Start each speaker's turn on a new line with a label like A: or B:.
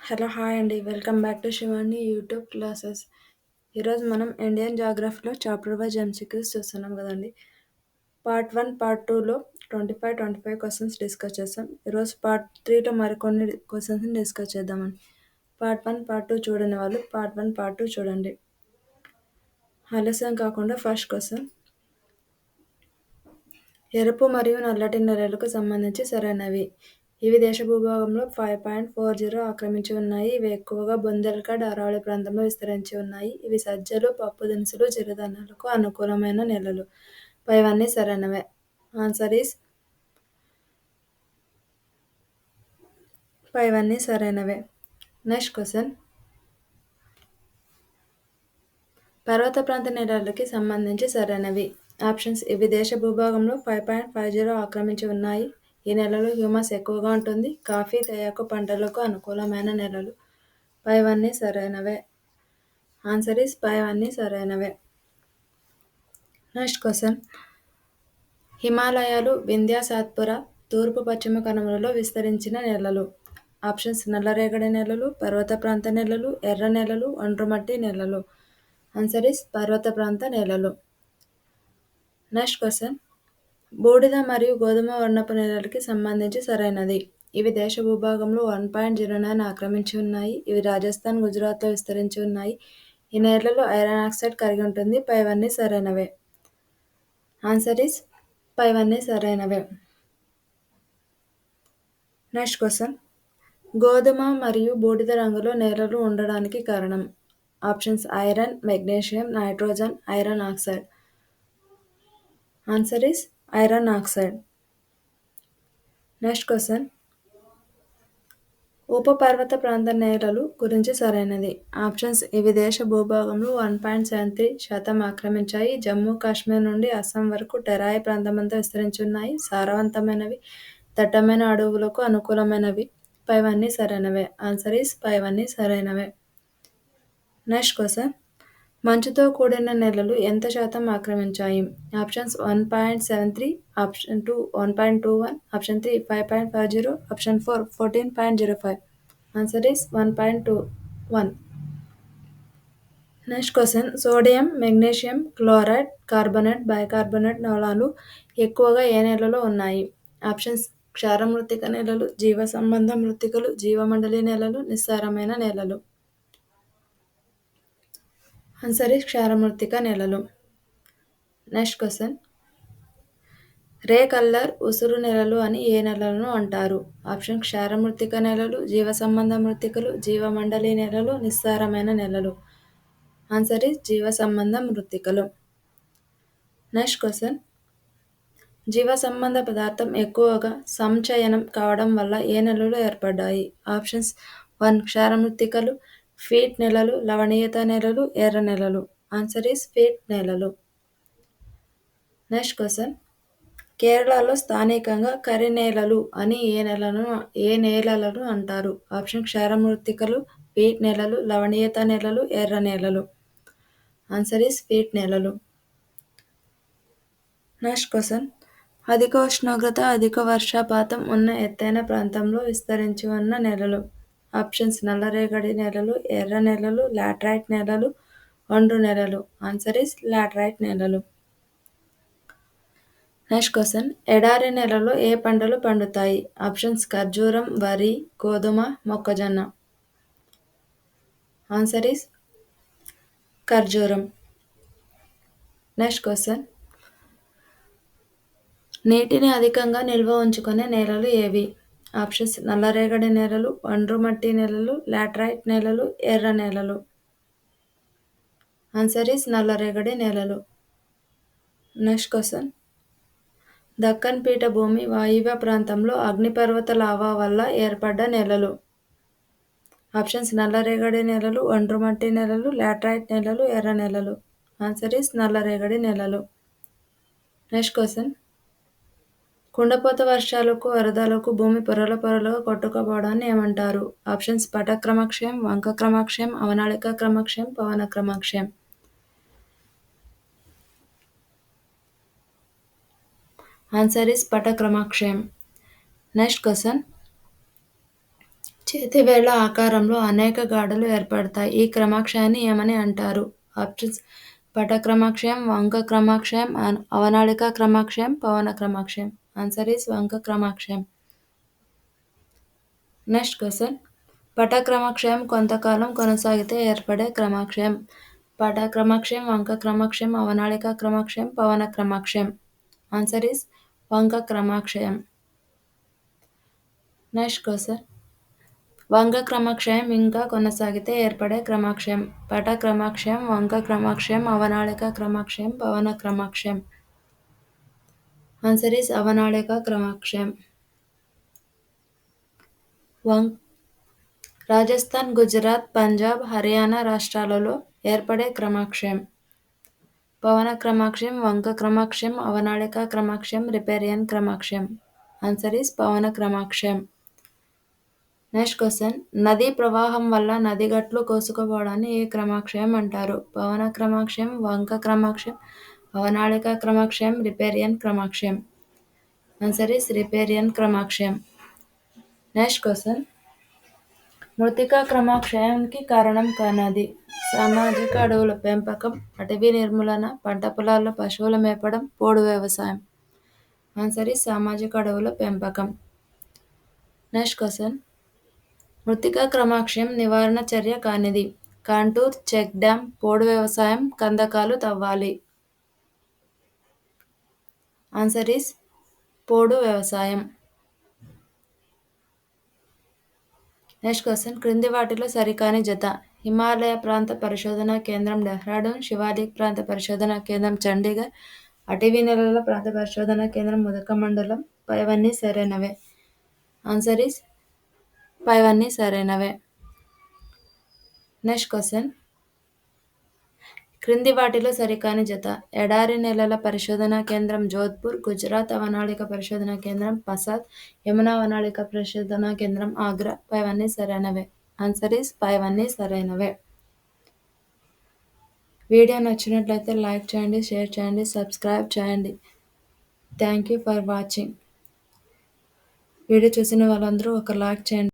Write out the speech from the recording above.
A: Hello hi అండి. Welcome back to Shivani YouTube classes. ఈరోజు మనం ఇండియన్ జాగ్రఫీలో చాప్టర్ వైజ్ ఎంసీక్యూస్ చూస్తున్నాం కదండి. పార్ట్ 1, పార్ట్ 2లో 25 క్వశ్చన్స్ డిస్కస్ చేస్తాం. ఈరోజు పార్ట్ 3లో మరికొన్ని క్వశ్చన్స్ని డిస్కస్ చేద్దామండి. పార్ట్ 1, పార్ట్ 2 చూడని వాళ్ళు పార్ట్ 1, పార్ట్ 2 చూడండి. ఆలస్యం కాకుండా ఫస్ట్ క్వశ్చన్. ఎరుపు మరియు నల్లటి నేలలకు సంబంధించి సరైనవి. ఇవి దేశ భూభాగంలో 5.40 ఆక్రమించి ఉన్నాయి. ఇవి ఎక్కువగా బుందేల్ఖండ్, అరావళి ప్రాంతంలో విస్తరించి ఉన్నాయి. ఇవి సజ్జలు, పప్పు దినుసులు, చిరుధాన్యాలకు అనుకూలమైన నేలలు. పైవన్నీ సరైనవే. ఆన్సర్ ఈస్ పైవన్నీ సరైనవే. Next question. పర్వత ప్రాంత నేలలకి సంబంధించి సరైనవి. ఆప్షన్స్. ఇవి దేశ భూభాగంలో 5.50 ఆక్రమించి ఉన్నాయి. ఈ నెలలో హ్యూమస్ ఎక్కువగా ఉంటుంది. కాఫీ, తేయాకు పంటలకు అనుకూలమైన నేలలు. పైవన్నీ సరైనవే. ఆన్సర్ ఈస్ పైవన్నీ సరైనవే. Next question. హిమాలయాలు, వింధ్య సాత్పురా తూర్పు పశ్చిమ కనుమలలో విస్తరించిన నేలలు. ఆప్షన్స్. నల్లరేగడి నేలలు, పర్వత ప్రాంత నేలలు, ఎర్ర నేలలు, ఒండ్రుమట్టి నేలలు. ఆన్సర్ ఈస్ పర్వత ప్రాంత నేలలు. Next question. బూడిద మరియు గోధుమ వర్ణపు నేలలకి సంబంధించి సరైనది. ఇవి దేశ భూభాగంలో 1.09 ఆక్రమించి ఉన్నాయి. ఇవి రాజస్థాన్, గుజరాత్లో విస్తరించి ఉన్నాయి. ఈ నేలలు ఐరన్ ఆక్సైడ్ కలిగి ఉంటుంది. పైవన్నీ సరైనవే. ఆన్సర్ ఈస్ పైవన్నీ సరైనవే. Next question. గోధుమ మరియు బూడిద రంగులో నేలలు ఉండడానికి కారణం. Options. Iron, magnesium, nitrogen, iron oxide. Answer is iron oxide. Next question. ఉపపర్వత ప్రాంత నేలలు గురించి సరైనది. ఆప్షన్స్. ఇవి దేశ భూభాగంలో 1.73% ఆక్రమించాయి. జమ్మూ కాశ్మీర్ నుండి అస్సాం వరకు టెరాయి ప్రాంతమంతా విస్తరించి ఉన్నాయి. సారవంతమైనవి, దట్టమైన అడవులకు అనుకూలమైనవి. పైవన్నీ సరైనవే. ఆన్సర్ ఈస్ పైవన్నీ సరైనవే. Next question. మంచుతో కూడిన నేలలు ఎంత శాతం ఆక్రమించాయి. Options. 1.73, option 2 1.21, option 3 5.50, option 4 14.05. Answer is 1.21. Next question. Sodium, magnesium chloride, carbonate, bicarbonate లవణాలు ఎక్కువగా ఏ నేలలో ఉన్నాయి. ఆప్షన్స్. క్షారమృత్తిక నేలలు, జీవ సంబంధ మృత్తికలు, జీవమండలి నేలలు, నిస్సారమైన నేలలు. ఆన్సర్ ఈస్ క్షారమృత్తిక నేలలు. Next question. రే కల్లర్, ఉసురు నేలలు అని ఏ నేలలను అంటారు. ఆప్షన్. క్షారమృత్తిక నేలలు, జీవ సంబంధ మృత్తికలు, జీవమండలి నేలలు, నిస్సారమైన నేలలు. ఆన్సర్ ఈస్ జీవ సంబంధ మృత్తికలు. Next question. జీవ సంబంధ పదార్థం ఎక్కువగా సంచయనం కావడం వల్ల ఏ నేలలు ఏర్పడ్డాయి. ఆప్షన్స్. 1 క్షారమృత్తికలు, ఫీట్ నేలలు, లవణీయత నేలలు, ఎర్ర నేలలు. ఆన్సర్ ఈస్ ఫీట్ నేలలు. Next question. కేరళలో స్థానికంగా కరి నేలలు అని ఏ నేలలను అంటారు. ఆప్షన్. క్షారమృత్తికలు, ఫీట్ నేలలు, లవణీయత నేలలు, ఎర్ర నేలలు. ఆన్సర్ ఈస్ ఫీట్ నేలలు. Next question. అధిక ఉష్ణోగ్రత, అధిక వర్షపాతం ఉన్న ఎత్తైన ప్రాంతంలో విస్తరించి ఉన్న నేలలు. ఆప్షన్స్. నల్లరేగడి నేలలు, ఎర్ర నేలలు, లాటరైట్ నేలలు, ఒండ్రు నేలలు. ఆన్సర్ ఈస్ లాటరైట్ నేలలు. Next question. ఎడారి నేలలో ఏ పంటలు పండుతాయి. ఆప్షన్స్. ఖర్జూరం, వరి, గోధుమ, మొక్కజొన్న. ఆన్సర్ ఈస్ ఖర్జూరం. Next question. నీటిని అధికంగా నిల్వ ఉంచుకునే నేలలు ఏవి. ఆప్షన్స్. నల్లరేగడి నేలలు, ఒండ్రుమట్టి నేలలు, లాటరైట్ నేలలు, ఎర్ర నేలలు. ఆన్సర్ ఈస్ నల్లరేగడి నేలలు. Next question. దక్కన్ పీఠభూమి వాయువ్య ప్రాంతంలో అగ్నిపర్వత లావా వల్ల ఏర్పడ్డ నేలలు. ఆప్షన్స్. నల్లరేగడి నేలలు, ఒండ్రుమట్టి నేలలు, లాటరైట్ నేలలు, ఎర్ర నేలలు. ఆన్సర్ ఈస్ నల్లరేగడి నేలలు. Next question. కుండపోత వర్షాలకు, వరదలకు భూమి పొరల పొరలుగా కొట్టుకుపోవడాన్ని ఏమంటారు. ఆప్షన్స్. పట క్రమక్షయం, వంక క్రమక్షయం, అవనాళిక క్రమక్షయం, పవన క్రమక్షయం. ఆన్సర్ ఈస్ పట క్రమక్షయం. Next question. చేతివేళ్ల ఆకారంలో అనేక గాడులు ఏర్పడతాయి. ఈ క్రమాక్షయాన్ని ఏమని అంటారు? ఆప్షన్స్: పటక్రమాక్షయం, వంక క్రమాక్షయం, అవనాళిక క్రమాక్షయం, పవన క్రమాక్షయం. ఆన్సర్ ఈస్ వంక క్రమాక్షయం. Next question. పటక్రమాక్షయం కొంతకాలం కొనసాగితే ఏర్పడే క్రమాక్షయం. పటక్రమాక్షయం, వంక క్రమాక్షయం, అవనాళిక క్రమాక్షయం, పవన క్రమాక్షయం. ఆన్సర్ ఈస్ వంక క్రమాక్షయం. Next question. వంక క్రమాక్షయం ఇంకా కొనసాగితే ఏర్పడే క్రమాక్షయం. పటక్రమాక్షయం, వంక క్రమాక్షయం, అవనాళిక క్రమాక్షయం, పవన క్రమాక్షయం. ఆన్సర్ ఈస్ అవనాళిక క్రమాక్షయం. రాజస్థాన్, గుజరాత్, పంజాబ్, హర్యానా రాష్ట్రాలలో ఏర్పడే క్రమాక్షయం. పవన క్రమాక్షయం, వంక క్రమాక్షయం, అవనాళిక క్రమాక్షయం, రిపేరియన్ క్రమాక్షయం. Answer is Pawan క్రమాక్షయం. Next question. నదీ ప్రవాహం వల్ల నదిగట్లు కోసుకుపోవడాన్ని ఏ క్రమాక్షయం అంటారు? పవన క్రమాక్షయం, వంక క్రమాక్షయం, అవనాళిక క్రమాక్షయం, రిపేరియన్ క్రమాక్షయం. ఆన్సర్ ఈస్ రిపేరియన్ క్రమాక్షయం. Next question. మృత్తికా క్రమాక్షయానికి కారణం కానిది. సామాజిక అడవుల పెంపకం, అటవీ నిర్మూలన, పంట పొలాల్లో పశువుల మేపడం, పోడు వ్యవసాయం. ఆన్సర్ ఈస్ సామాజిక అడవుల పెంపకం. Next question. మృత్తికా క్రమాక్షయం నివారణ చర్య కానిది. కాంటూర్, చెక్ డ్యాం, పోడు వ్యవసాయం, కందకాలు తవ్వాలి. ఆన్సర్ ఈస్ పోడు వ్యవసాయం. Next question. క్రింది వాటిలో సరికాని జత. హిమాలయ ప్రాంత పరిశోధనా కేంద్రం డెహ్రాడూన్, శివాలిక్ ప్రాంత పరిశోధనా కేంద్రం చండీగఢ్, అటవీ నెలల ప్రాంత పరిశోధనా కేంద్రం ఉదకమండలం. పైవన్నీ సరైనవే. ఆన్సర్ ఈస్ పైవన్నీ సరైనవే. Next question. క్రింది వాటిలో సరికాని జత. ఎడారి నెలల పరిశోధనా కేంద్రం జోధ్పూర్, గుజరాత్ అవనాళిక పరిశోధనా కేంద్రం పసాద్, యమునా అవనాళిక పరిశోధనా కేంద్రం ఆగ్రా. పైవన్నీ సరైనవే. ఆన్సర్ ఈస్ పైవన్నీ సరైనవే. వీడియో నచ్చినట్లయితే లైక్ చేయండి, షేర్ చేయండి, సబ్స్క్రైబ్ చేయండి. Thank you for watching. Video చూసిన వాళ్ళందరూ ఒక లైక్ చేయండి.